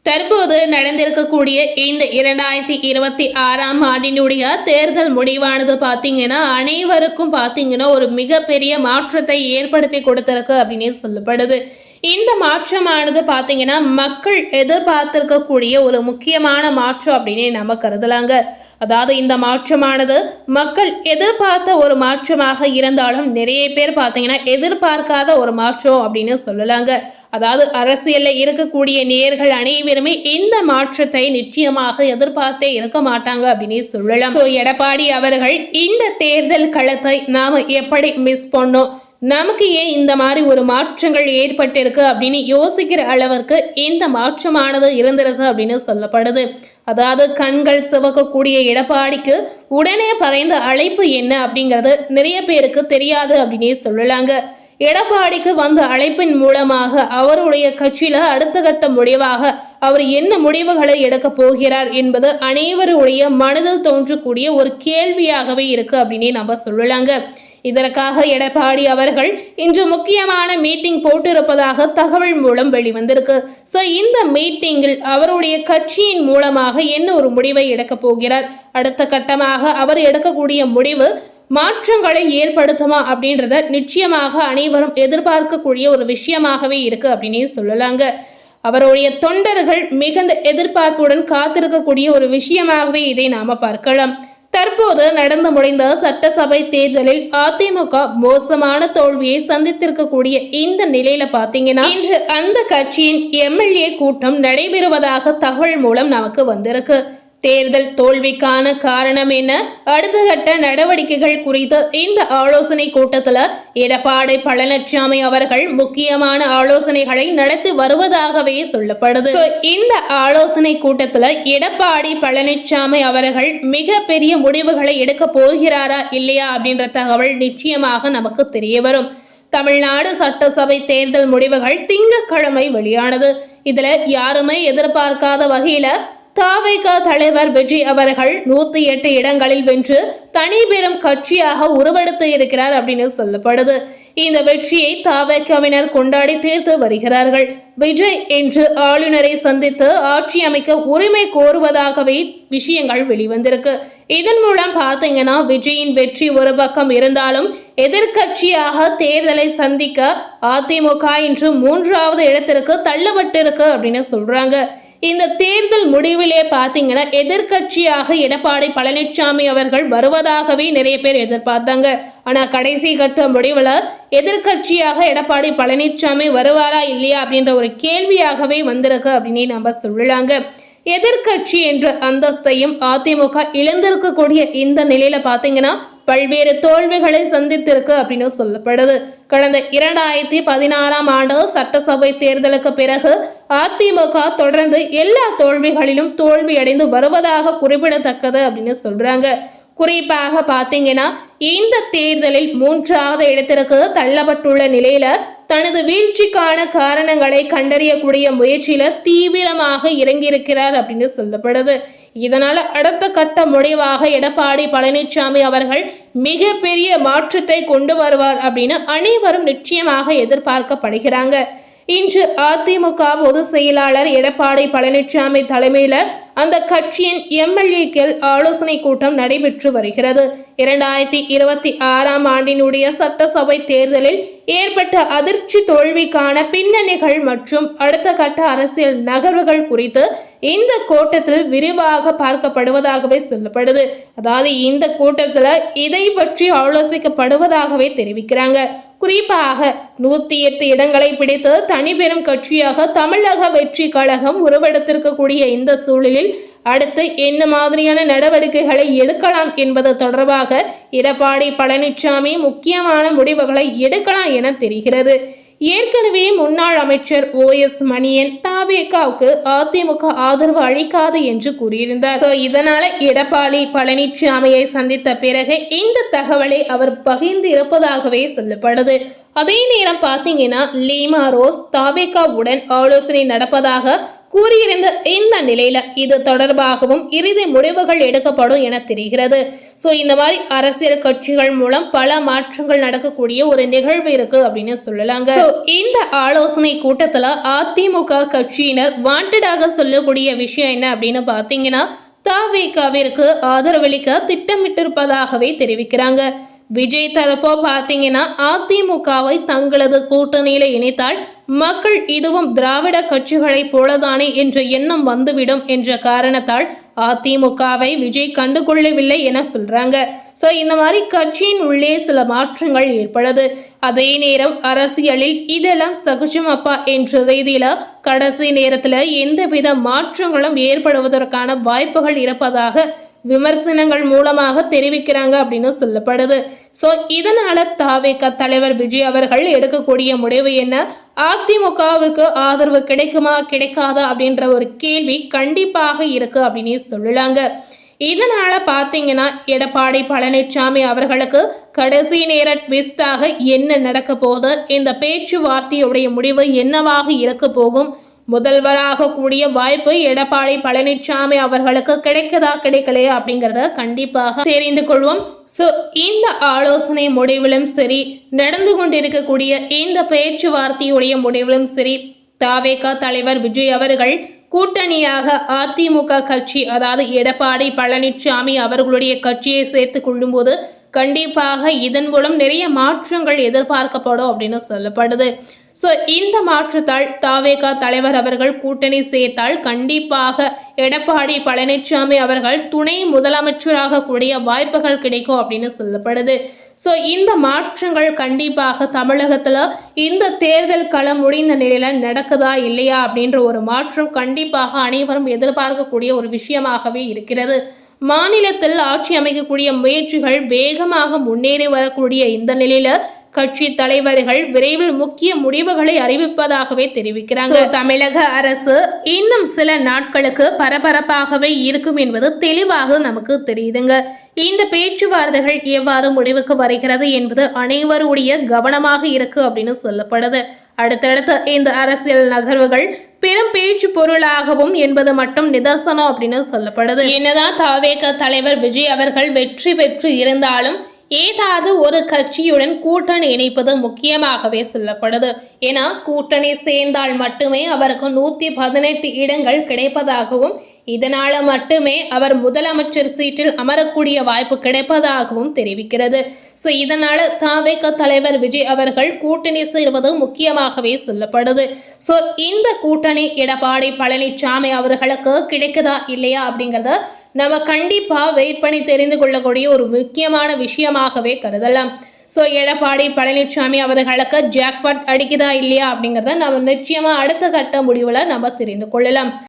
தற்போது நடந்திருக்கக்கூடிய இந்த 2026ஆம் ஆண்டினுடைய தேர்தல் முடிவானது பார்த்தீங்கன்னா அனைவருக்கும் பார்த்தீங்கன்னா ஒரு மிகப்பெரிய மாற்றத்தை ஏற்படுத்தி கொடுத்திருக்கு அப்படின்னு சொல்லப்படுது. இந்த மாற்றமானது பார்த்தீங்கன்னா மக்கள் எதிர்பார்த்திருக்கக்கூடிய ஒரு முக்கியமான மாற்றம் அப்படின்னு நம்ம கருதலாங்க. அதாவது இந்த மாற்றமானது மக்கள் எதிர்பார்த்த ஒரு மாற்றமாக இருந்தாலும் நிறைய பேர் பார்த்தீங்கன்னா எதிர்பார்க்காத ஒரு மாற்றம் அப்படின்னு சொல்லலாங்க. அதாவது அரசியல்ல இருக்கக்கூடிய நேயர்கள் அனைவருமே இந்த மாற்றத்தை நிச்சயமாக எதிர்பார்த்தே இருக்க மாட்டாங்க அப்படின்னு சொல்லலாம். எடப்பாடி அவர்கள் இந்த தேர்தல் களத்தை நாம எப்படி மிஸ் பண்ணோம், நமக்கு ஏன் இந்த மாதிரி ஒரு மாற்றங்கள் ஏற்பட்டிருக்கு அப்படின்னு யோசிக்கிற அளவிற்கு இந்த மாற்றமானது இருந்திருக்கு அப்படின்னு சொல்லப்படுது. அதாவது கண்கள் சிவக்கக்கூடிய எடப்பாடிக்கு உடனே பறைந்த அழைப்பு என்ன அப்படிங்கிறது நிறைய பேருக்கு தெரியாது அப்படின்னே சொல்லலாங்க. எடப்பாடிக்கு வந்த அழைப்பின் மூலமாக அவருடைய கட்சியில அடுத்த கட்ட முடிவாக அவர் என்ன முடிவுகளை எடுக்க போகிறார் என்பது அனைவருடைய மனதில் தோன்றக்கூடிய ஒரு கேள்வியாகவே இருக்கு அப்படின்னே நம்ம சொல்லலாங்க. இதற்காக எடப்பாடி அவர்கள் இன்று முக்கியமான மீட்டிங் போட்டிருப்பதாக தகவல் மூலம் வெளிவந்திருக்கு. இந்த மீட்டிங்கில் அவருடைய கட்சியின் மூலமாக என்ன ஒரு முடிவை எடுக்க போகிறார், அடுத்த கட்டமாக அவர் எடுக்கக்கூடிய முடிவு மாற்றங்களை ஏற்படுத்துமா அப்படின்றத நிச்சயமாக அனைவரும் எதிர்பார்க்கக்கூடிய ஒரு விஷயமாகவே இருக்கு அப்படின்னே சொல்லலாங்க. அவருடைய தொண்டர்கள் மிகுந்த எதிர்பார்ப்புடன் காத்திருக்கக்கூடிய ஒரு விஷயமாகவே இதை நாம பார்க்கலாம். தற்போது நடந்து முடிந்த சட்டசபை தேர்தலில் அதிமுக மோசமான தோல்வியை சந்தித்திருக்கக்கூடிய இந்த நிலையில பாத்தீங்கன்னா இன்று அந்த கட்சியின் எம்எல்ஏ கூட்டம் நடைபெறுவதாக தகவல் மூலம் நமக்கு வந்திருக்கு. தேர்தல் தோல்விக்கான காரணம் என்ன, அடுத்த கட்ட நடவடிக்கைகள் குறித்து இந்த ஆலோசனை கூட்டத்தில் எடப்பாடி பழனிசாமி அவர்கள் முக்கியமான ஆலோசனைகளை நடத்தி வருவதாகவே சொல்லப்படுது. இந்த ஆலோசனை கூட்டத்தில் எடப்பாடி பழனிசாமி அவர்கள் மிகப்பெரிய முடிவுகளை எடுக்க போகிறாரா இல்லையா அப்படின்ற தகவல் நிச்சயமாக நமக்கு தெரிய வரும். தமிழ்நாடு சட்டசபை தேர்தல் முடிவுகள் திங்கட்கிழமை வெளியானது. இதுல யாருமே எதிர்பார்க்காத வகையில தவிக தலைவர் விஜய் அவர்கள் 108 இடங்களில் வென்று தனி பெரும் கட்சியாக உருவெடுத்து இருக்கிறார் அப்படின்னு சொல்லப்படுது. இந்த வெற்றியை தவிகவினர் கொண்டாடி தீர்த்து வருகிறார்கள். விஜய் என்று ஆளுநரை சந்தித்து ஆட்சி அமைக்க உரிமை கோருவதாகவே விஷயங்கள் வெளிவந்திருக்கு. இதன் மூலம் பார்த்தீங்கன்னா விஜயின் வெற்றி ஒரு பக்கம் இருந்தாலும் எதிர்கட்சியாக தேர்தலை சந்திக்க அதிமுக இன்று 3வது இடத்திற்கு தள்ளப்பட்டிருக்கு அப்படின்னு சொல்றாங்க. இந்த தேர்தல் முடிவிலே பார்த்தீங்கன்னா எதிர்கட்சியாக எடப்பாடி பழனிசாமி அவர்கள் வருவதாகவே நிறைய பேர் எதிர்பார்த்தாங்க. ஆனா கடைசி கட்ட முடிவுல எதிர்கட்சியாக எடப்பாடி பழனிசாமி வருவாரா இல்லையா அப்படின்ற ஒரு கேள்வியாகவே வந்திருக்கு அப்படின்னு நம்ம சொல்லலாங்க. எதிர்கட்சி என்ற அந்தஸ்தையும் அதிமுக இழந்திருக்கக்கூடிய இந்த நிலையில பாத்தீங்கன்னா பல்வேறு தோல்விகளை சந்தித்திருக்கு அப்படின்னு சொல்லப்படுது. கடந்த 2016ஆம் ஆண்டு சட்டசபை தேர்தலுக்கு பிறகு அதிமுக தொடர்ந்து எல்லா தோல்விகளிலும் தோல்வியடைந்து வருவதாக குறிப்பிடத்தக்கது அப்படின்னு சொல்றாங்க. குறிப்பாக பாத்தீங்கன்னா இந்த தேர்தலில் 3வது இடத்திற்கு தள்ளப்பட்டுள்ள நிலையில தனது வீழ்ச்சிக்கான காரணங்களை கண்டறியக்கூடிய முயற்சியில தீவிரமாக இறங்கியிருக்கிறார் அப்படின்னு சொல்லப்படுது. இதனால அடுத்த கட்ட முடிவாக எடப்பாடி பழனிசாமி அவர்கள் மிகப்பெரிய மாற்றத்தை கொண்டு வருவார் அப்படின்னு அனைவரும் நிச்சயமாக எதிர்பார்க்கப்படுகிறாங்க. இன்று அதிமுக பொதுச் செயலாளர் எடப்பாடி பழனிசாமி தலைமையில அந்த கட்சியின் எம்எல்ஏக்கள் ஆலோசனை கூட்டம் நடைபெற்று வருகிறது. 2026ஆம் ஆண்டினுடைய சட்டசபை தேர்தலில் ஏற்பட்ட அதிர்ச்சி தோல்விக்கான பின்னணிகள் மற்றும் அடுத்த கட்ட அரசியல் நகர்வுகள் குறித்து இந்த கூட்டத்தில் விரிவாக பார்க்கப்படுவதாகவே சொல்லப்படுது. அதாவது இந்த கூட்டத்தில் இதை பற்றி ஆலோசிக்கப்படுவதாகவே தெரிவிக்கிறாங்க. குறிப்பாக 108 இடங்களை பிடித்து தனிபெரும் கட்சியாக தமிழக வெற்றி கழகம் உருவெடுத்திருக்கக்கூடிய இந்த சூழலில் அடுத்து என்ன மாதிரியான நடவடிக்கைகளை எடுக்கலாம் என்பது தொடர்பாக எடப்பாடி பழனிசாமி முக்கியமான முடிவுகளை எடுக்கலாம் என தெரிகிறது. ஏற்கனவே முன்னாள் அமைச்சர் OS மணியன் தவிகவுக்கு அதிமுக ஆதரவு அளிக்காது என்று கூறியிருந்தார். இதனால எடப்பாடி பழனிசாமியை சந்தித்த பிறகு இந்த தகவலை அவர் பகிர்ந்து இருப்பதாகவே சொல்லப்படுது. அதே நேரம் பார்த்தீங்கன்னா லீமா ரோஸ் தவிகவுடன் ஆலோசனை நடப்பதாக கூறியிருந்த இந்த நிலையில இது தொடர்பாகவும் இறுதி முடிவுகள் எடுக்கப்படும் என தெரிகிறது. சோ இந்த மாதிரி அரசியல் கட்சிகள் மூலம் பல மாற்றங்கள் நடக்கக்கூடிய ஒரு நிகழ்வு இருக்கு அப்படின்னு சொல்லலாங்க. இந்த ஆலோசனை கூட்டத்துல அதிமுக கட்சியினர் வாண்டடாக சொல்லக்கூடிய விஷயம் என்ன அப்படின்னு பாத்தீங்கன்னா, தவிகவிற்கு ஆதரவளிக்க திட்டமிட்டிருப்பதாகவே தெரிவிக்கிறாங்க. விஜய் தரப்போ பாத்தீங்கன்னா, அதிமுகவை தங்களது கூட்டணியில இணைத்தால் மக்கள் இதுவும் திராவிட கட்சிகளை போலதானே என்ற எண்ணம் வந்துவிடும் என்ற காரணத்தால் அதிமுகவை விஜய் கண்டுகொள்ளவில்லை என சொல்றாங்க. சோ இந்த மாதிரி கட்சியின் உள்ளே சில மாற்றங்கள் ஏற்படுது. அதே நேரம் அரசியலில் இதெல்லாம் சகஜமப்பா என்ற ரீதியில கடைசி நேரத்துல எந்தவித மாற்றங்களும் ஏற்படுவதற்கான வாய்ப்புகள் இருப்பதாக விமர்சனங்கள் மூலமாக தெரிவிக்கிறாங்க அப்படின்னு சொல்லப்படுது. சோ இதனால தவிக தலைவர் விஜய் அவர்கள் எடுக்கக்கூடிய முடிவு என்ன, அதிமுகவுக்கு ஆதரவு கிடைக்குமா கிடைக்காதா அப்படின்ற ஒரு கேள்வி கண்டிப்பாக இருக்கு அப்படின்னு சொல்லலாங்க. இதனால பாத்தீங்கன்னா, எடப்பாடி பழனிசாமி அவர்களுக்கு கடைசி நேர ட்விஸ்டாக என்ன நடக்க போகுது, இந்த பேச்சுவார்த்தையுடைய முடிவு என்னவாக இருக்க போகும், முதல்வராக கூடிய வாய்ப்பு எடப்பாடி பழனிசாமி அவர்களுக்கு கிடைக்குதா கிடைக்கலையா அப்படிங்கிறத கண்டிப்பாக தெரிந்து கொள்வோம். ஸோ இந்த ஆலோசனை முடிவிலும் சரி, நடந்து கொண்டிருக்கக்கூடிய இந்த பேச்சுவார்த்தையுடைய முடிவிலும் சரி, தவிக தலைவர் விஜய் அவர்கள் கூட்டணியாக அதிமுக கட்சி, அதாவது எடப்பாடி பழனிசாமி அவர்களுடைய கட்சியை சேர்த்து கொள்ளும்போது கண்டிப்பாக இதன் மூலம் நிறைய மாற்றங்கள் எதிர்பார்க்கப்படும் அப்படின்னு சொல்லப்படுது. ஸோ இந்த மாற்றத்தால் தவிக தலைவர் அவர்கள் கூட்டணி சேர்த்தால் கண்டிப்பாக எடப்பாடி பழனிசாமி அவர்கள் துணை முதலமைச்சராக கூடிய வாய்ப்புகள் கிடைக்கும் அப்படின்னு சொல்லப்படுது. ஸோ இந்த மாற்றங்கள் கண்டிப்பாக தமிழகத்தில் இந்த தேர்தல் களம் முடிந்த நிலையில நடக்குதா இல்லையா அப்படின்ற ஒரு மாற்றம் கண்டிப்பாக அனைவரும் எதிர்பார்க்கக்கூடிய ஒரு விஷயமாகவே இருக்கிறது. மாநிலத்தில் ஆட்சி அமைக்கக்கூடிய முயற்சிகள் வேகமாக முன்னேறி வரக்கூடிய இந்த நிலையில கட்சி தலைவர்கள் விரைவில் முக்கிய முடிவுகளை அறிவிப்பதாகவே தெரிவிக்கிறாங்க. தமிழக அரசு இன்னும் சில நாட்களுக்கு பரபரப்பாகவே இருக்கும் என்பது தெளிவாக நமக்கு தெரியுதுங்க. இந்த பேச்சுவார்த்தைகள் எவ்வாறு முடிவுக்கு வருகிறது என்பது அனைவருடைய கவனமாக இருக்கு அப்படின்னு சொல்லப்படுது. அடுத்தடுத்த இந்த அரசியல் நகர்வுகள் பெரும் பேச்சு பொருளாகவும் என்பது மட்டும் நிதர்சனம் அப்படின்னு சொல்லப்படுது. என்னதான் தவிக தலைவர் விஜய் அவர்கள் வெற்றி பெற்று இருந்தாலும் ஏதாவது ஒரு கட்சியுடன் கூட்டணி இணைப்பது முக்கியமாகவே சொல்லப்படுது. ஏன்னா கூட்டணி சேர்ந்தால் மட்டுமே அவருக்கு 118 இடங்கள் கிடைப்பதாகவும், இதனால மட்டுமே அவர் முதலமைச்சர் சீட்டில் அமரக்கூடிய வாய்ப்பு கிடைப்பதாகவும் தெரிவிக்கிறது. ஸோ இதனால தவிக தலைவர் விஜய் அவர்கள் கூட்டணி சேர்வது முக்கியமாகவே சொல்லப்படுது. ஸோ இந்த கூட்டணி எடப்பாடி பழனிசாமி அவர்களுக்கு கிடைக்குதா இல்லையா அப்படிங்கிறத நம்ம கண்டிப்பா வெயிட் பண்ணி தெரிந்து கொள்ளக்கூடிய ஒரு முக்கியமான விஷயமாகவே கருதலாம். ஸோ எடப்பாடி பழனிசாமி அவர்களுக்கு ஜாக்பாட் அடிக்குதா இல்லையா அப்படிங்கிறத நம்ம நிச்சயமா அடுத்த கட்ட முடிவுல நம்ம தெரிந்து கொள்ளலாம்.